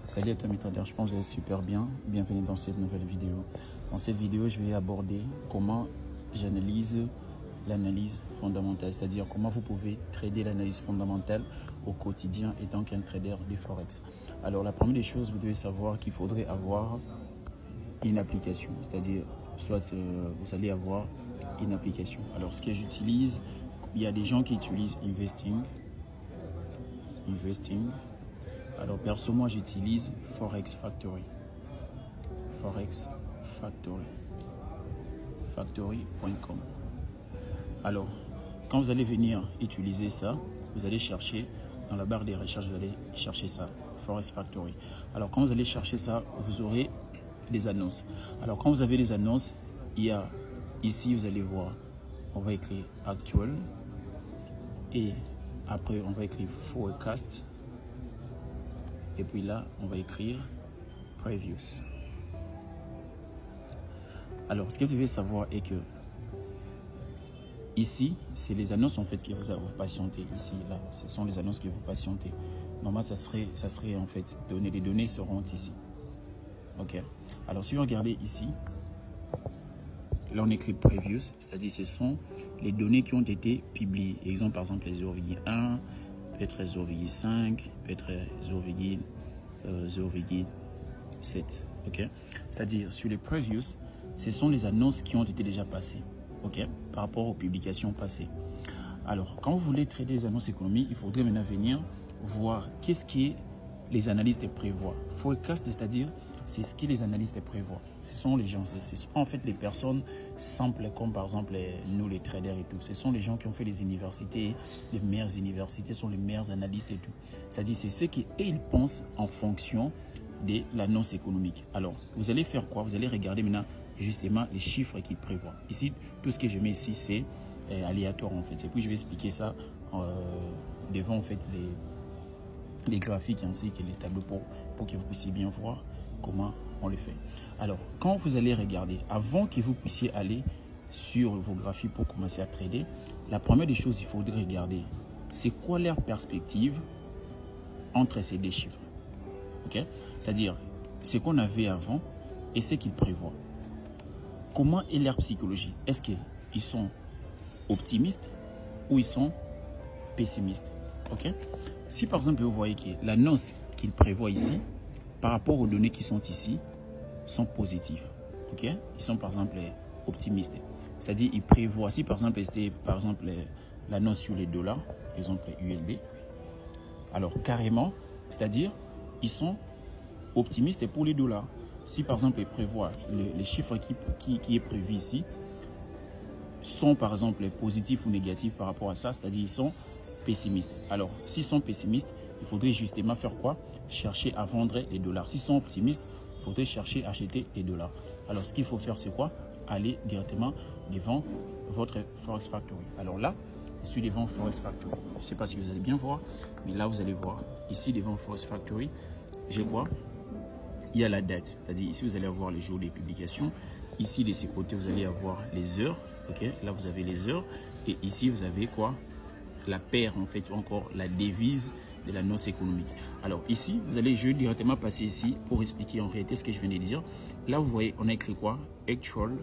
Salut à toi mes traders, je pense que vous allez super bien. Bienvenue dans cette nouvelle vidéo. Dans cette vidéo, je vais aborder comment j'analyse l'analyse fondamentale, c'est-à-dire comment vous pouvez trader l'analyse fondamentale au quotidien étant qu'un trader de Forex. Alors la première des choses, vous devez savoir qu'il faudrait avoir une application, c'est-à-dire soit vous allez avoir une application. Alors ce que j'utilise, il y a des gens qui utilisent Investing. Alors perso, moi j'utilise Forex Factory. Factory.com. Alors, quand vous allez venir utiliser ça, vous allez chercher dans la barre des recherches, vous allez chercher ça, Forex Factory. Alors, quand vous allez chercher ça, vous aurez des annonces. Alors, quand vous avez les annonces, il y a ici, vous allez voir, on va écrire Actual et après, on va écrire Forecast. Et puis là, on va écrire Previews. Alors, ce que vous devez savoir est que ici, c'est les annonces en fait qui vous patienter. Ici, là, ce sont les annonces qui vous patienter. Normalement, ça serait en fait données. Les données seront ici. Ok. Alors, si vous regardez ici, là, on écrit Previews, c'est-à-dire ce sont les données qui ont été publiées. Exemple, par exemple, les 0,1, peut-être 0,5, peut-être 0,7. Ok. C'est-à-dire sur les Previews, ce sont les annonces qui ont été déjà passées. Ok, par rapport aux publications passées. Alors, quand vous voulez trader les annonces économiques, il faudrait maintenant venir voir qu'est-ce que les analystes prévoient. Forecast, c'est-à-dire, c'est ce que les analystes prévoient. Ce sont les gens, ce sont en fait les personnes simples, comme par exemple nous, les traders et tout. Ce sont les gens qui ont fait les universités, les meilleures universités sont les meilleurs analystes et tout. C'est-à-dire, c'est ce qu'ils pensent en fonction de l'annonce économique. Alors, vous allez faire quoi? Vous allez regarder maintenant justement les chiffres qu'ils prévoient. Ici, tout ce que je mets ici, c'est aléatoire en fait. Et puis, je vais expliquer ça devant en fait les graphiques ainsi que les tableaux pour que vous puissiez bien voir comment on le fait. Alors, quand vous allez regarder, avant que vous puissiez aller sur vos graphiques pour commencer à trader, la première des choses, il faudrait regarder, c'est quoi leur perspective entre ces deux chiffres. Ok? C'est-à-dire, ce qu'on avait avant et ce qu'ils prévoient. Comment est leur psychologie? Est-ce qu'ils sont optimistes ou ils sont pessimistes? Ok? Si par exemple vous voyez que l'annonce qu'ils prévoient ici, par rapport aux données qui sont ici, sont positives. Ok? Ils sont par exemple optimistes. C'est-à-dire ils prévoient, si par exemple c'était par exemple l'annonce sur les dollars, exemple USD, alors carrément, c'est-à-dire ils sont optimistes pour les dollars. Si par exemple ils prévoient les chiffres qui est prévu ici sont par exemple positifs ou négatifs par rapport à ça, c'est-à-dire ils sont pessimistes. Alors s'ils sont pessimistes, il faudrait justement faire quoi? Chercher à vendre les dollars. S'ils sont optimistes, il faudrait chercher à acheter les dollars. Alors ce qu'il faut faire, c'est quoi? Aller directement devant votre Forex Factory. Alors là, je suis devant Forex Factory. Je ne sais pas si vous allez bien voir, mais là vous allez voir ici devant Forex Factory, j'ai quoi? Il y a la date, c'est-à-dire ici vous allez avoir les jours des publications. Ici de ce côté vous allez avoir les heures. Ok, là vous avez les heures et ici vous avez quoi? La paire en fait, ou encore la devise de l'annonce économique. Alors ici vous allez, je vais directement passer ici pour expliquer en réalité ce que je viens de dire. Là vous voyez, on a écrit quoi? Actual,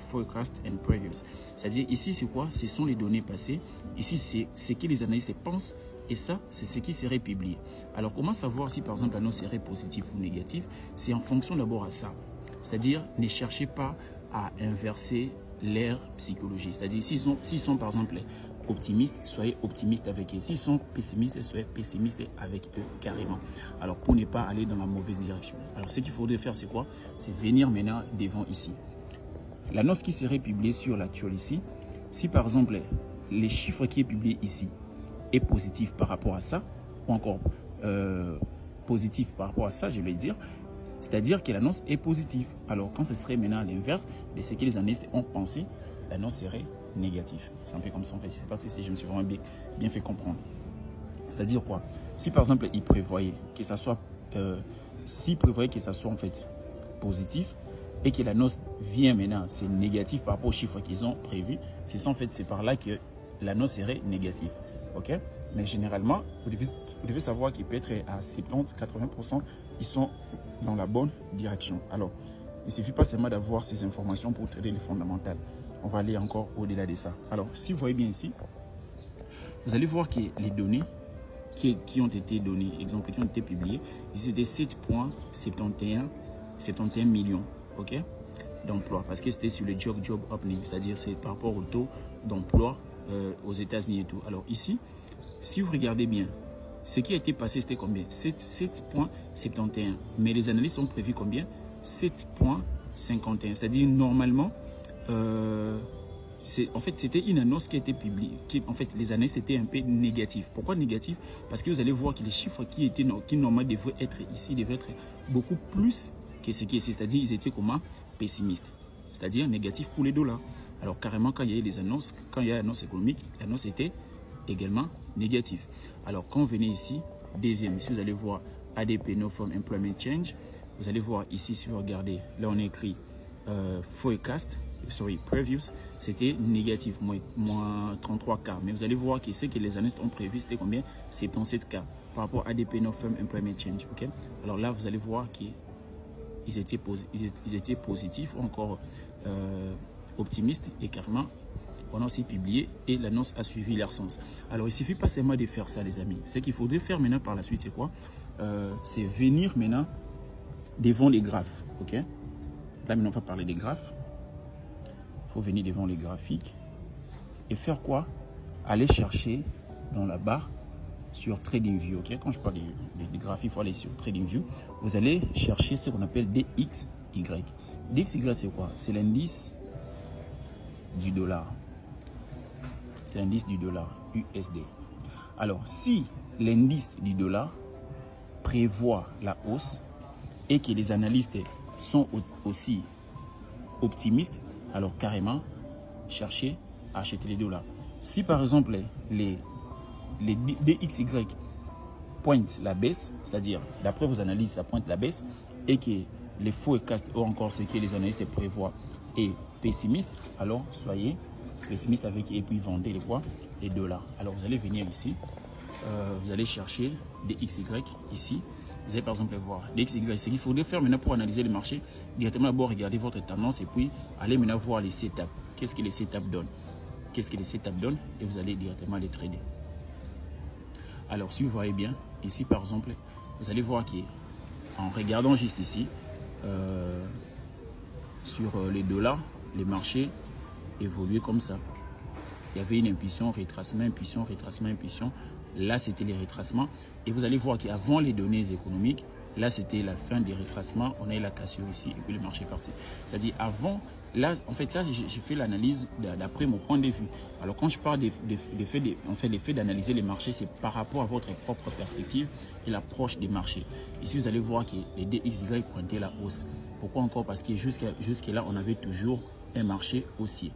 forecast and previews. C'est-à-dire ici c'est quoi? Ce sont les données passées. Ici c'est ce que les analystes pensent. Et ça, c'est ce qui serait publié. Alors, comment savoir si, par exemple, l'annonce serait positive ou négative? C'est en fonction d'abord à ça. C'est-à-dire, ne cherchez pas à inverser leur psychologie. C'est-à-dire, s'ils sont, par exemple, optimistes, soyez optimistes avec eux. S'ils sont pessimistes, soyez pessimistes avec eux carrément. Alors, pour ne pas aller dans la mauvaise direction. Alors, ce qu'il faudrait faire, c'est quoi? C'est venir maintenant devant ici. L'annonce qui serait publiée sur l'actuel ici, si, par exemple, les chiffres qui est publié ici, est positif par rapport à ça, ou encore positif par rapport à ça, je vais dire, c'est-à-dire que l'annonce est positive. Alors, quand ce serait maintenant l'inverse de ce que les analystes ont pensé, l'annonce serait négative. C'est un peu comme ça en fait. Je ne sais pas si je me suis vraiment bien fait comprendre. C'est-à-dire quoi? Si par exemple, ils prévoyaient que ça soit, en fait positif et que l'annonce vient maintenant, c'est négatif par rapport aux chiffres qu'ils ont prévus, c'est ça en fait, c'est par là que l'annonce serait négative. Ok? Mais généralement, vous devez savoir qu'il peut être à 70-80%, ils sont dans la bonne direction. Alors, il ne suffit pas seulement d'avoir ces informations pour trader les fondamentales. On va aller encore au-delà de ça. Alors, si vous voyez bien ici, vous allez voir que les données qui ont été données, exemple, qui ont été publiées, c'était 7,71 millions, ok, d'emplois, parce que c'était sur le job opening, c'est-à-dire c'est par rapport au taux d'emploi aux États-Unis et tout. Alors ici, si vous regardez bien, ce qui a été passé, c'était combien? 7,71. Mais les analystes ont prévu combien? 7,51. C'est-à-dire, normalement, en fait, c'était une annonce qui a été publiée. En fait, les analystes étaient un peu négatifs. Pourquoi négatifs? Parce que vous allez voir que les chiffres qui normalement devraient être ici, devraient être beaucoup plus que ce qui est ici. C'est-à-dire, ils étaient comment? Pessimistes. C'est-à-dire négatifs pour les dollars. Alors, carrément, quand il y a eu les annonces, quand il y a l'annonce économique, l'annonce était également négatif. Alors, quand vous venez ici, deuxième, si vous allez voir ADP, No Farm Employment Change, vous allez voir ici, si vous regardez, là on a écrit forecast, previous, c'était négatif, moins 33K. Mais vous allez voir que ce que les analystes ont prévu, c'était combien? 77K par rapport à ADP, No Farm Employment Change. Okay? Alors là, vous allez voir qu'ils étaient positifs ou encore optimistes et carrément on a aussi publié et l'annonce a suivi leur sens. Alors il ne suffit pas seulement de faire ça les amis. Ce qu'il faudrait faire maintenant par la suite c'est quoi? C'est venir maintenant devant les graphes. Ok, là maintenant on va parler des graphes. Il faut venir devant les graphiques et faire quoi? Aller chercher dans la barre sur TradingView. Ok, quand je parle des graphiques, il faut aller sur TradingView. Vous allez chercher ce qu'on appelle DXY. DXY c'est quoi? C'est l'indice du dollar. C'est l'indice du dollar USD. Alors, si l'indice du dollar prévoit la hausse et que les analystes sont aussi optimistes, alors carrément, cherchez à acheter les dollars. Si par exemple, les DXY pointent la baisse, c'est-à-dire, d'après vos analyses, ça pointe la baisse, et que les forecasts ou encore ce que les analystes prévoient est pessimiste, alors soyez pessimiste avec et puis vendez les quoi? Les dollars. Alors vous allez venir ici, vous allez chercher des XY ici. Vous allez par exemple voir des XY. Ce qu'il faudrait faire maintenant pour analyser le marché, directement d'abord regarder votre tendance et puis allez maintenant voir les setups. Qu'est-ce que les setups donnent? Qu'est-ce que les setups donnent? Et vous allez directement les trader. Alors si vous voyez bien, ici par exemple, vous allez voir qu'en regardant juste ici, sur les dollars, les marchés évoluer comme ça. Il y avait une impulsion, retracement, impulsion, retracement, impulsion. Là, c'était les retracements. Et vous allez voir qu'avant les données économiques, là, c'était la fin des retracements. On a eu la cassure ici et puis le marché est parti. C'est-à-dire avant, là, en fait, ça, j'ai fait l'analyse d'après mon point de vue. Alors, quand je parle l'effet d'analyser les marchés, c'est par rapport à votre propre perspective et l'approche des marchés. Ici, vous allez voir que les DXY pointaient la hausse. Pourquoi encore? Parce que jusqu'à là, on avait toujours un marché haussier.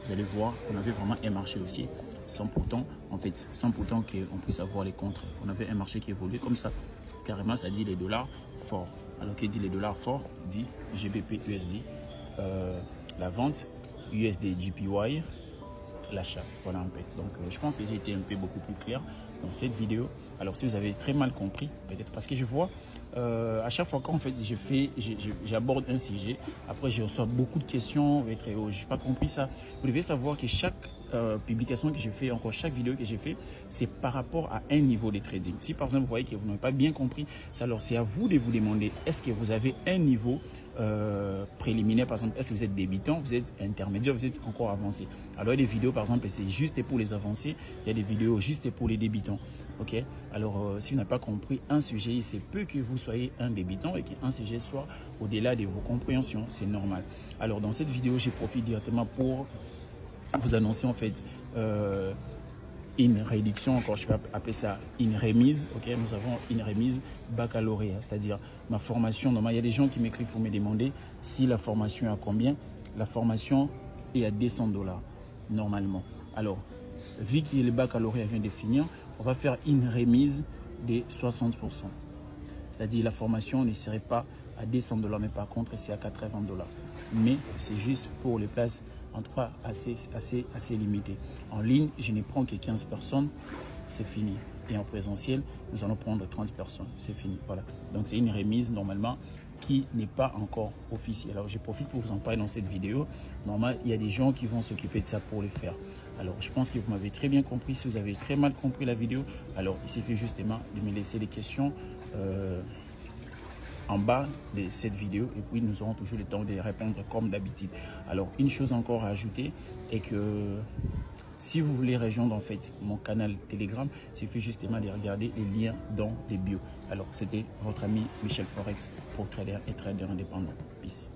Vous allez voir qu'on avait vraiment un marché haussier sans pourtant qu'on puisse avoir les contres. On avait un marché qui évoluait comme ça. Carrément, ça dit les dollars forts. Alors qui dit les dollars forts dit GBP USD, la vente, USD JPY, l'achat. Voilà un peu. Donc je pense que j'ai été un peu beaucoup plus clair dans cette vidéo. Alors si vous avez très mal compris, peut-être parce que je vois à chaque fois qu'en fait j'aborde un sujet, après je reçois beaucoup de questions, je n'ai pas compris ça. Vous devez savoir que chaque publication que je fais, encore chaque vidéo que j'ai fait, c'est par rapport à un niveau de trading. Si par exemple vous voyez que vous n'avez pas bien compris, alors c'est à vous de vous demander, est-ce que vous avez un niveau préliminaire, par exemple, est-ce que vous êtes débutant, vous êtes intermédiaire, vous êtes encore avancé. Alors il y a des vidéos par exemple, c'est juste pour les avancés, il y a des vidéos juste pour les débutants. Ok, alors si vous n'avez pas compris un sujet, il se peut que vous soyez un débutant et qu'un sujet soit au-delà de vos compréhensions, c'est normal. Alors dans cette vidéo, je profite directement pour vous annoncer en fait une réduction, encore je peux appeler ça une remise. Ok, nous avons une remise baccalauréat, c'est-à-dire ma formation. Normalement, il y a des gens qui m'écrivent pour me demander si la formation est à combien. La formation est à 200 $ normalement. Alors, vu que le baccalauréat vient de finir, on va faire une remise de 60%. C'est-à-dire la formation ne serait pas à 200 $, mais par contre c'est à 80 $. Mais c'est juste pour les places en tout cas assez limité. En ligne, je ne prends que 15 personnes. c'est fini. Et en présentiel, nous allons prendre 30 personnes, c'est fini. Voilà. Donc c'est une remise normalement qui n'est pas encore officielle. Alors je profite pour vous en parler dans cette vidéo. Normalement, il y a des gens qui vont s'occuper de ça pour le faire. Alors je pense que vous m'avez très bien compris. Si vous avez très mal compris la vidéo, alors il suffit justement de me laisser des questions en bas de cette vidéo et puis nous aurons toujours le temps de répondre comme d'habitude. Alors une chose encore à ajouter est que si vous voulez rejoindre en fait mon canal Telegram, il suffit justement de regarder les liens dans les bios. Alors c'était votre ami Michel Forex pour trader et trader indépendant. Peace.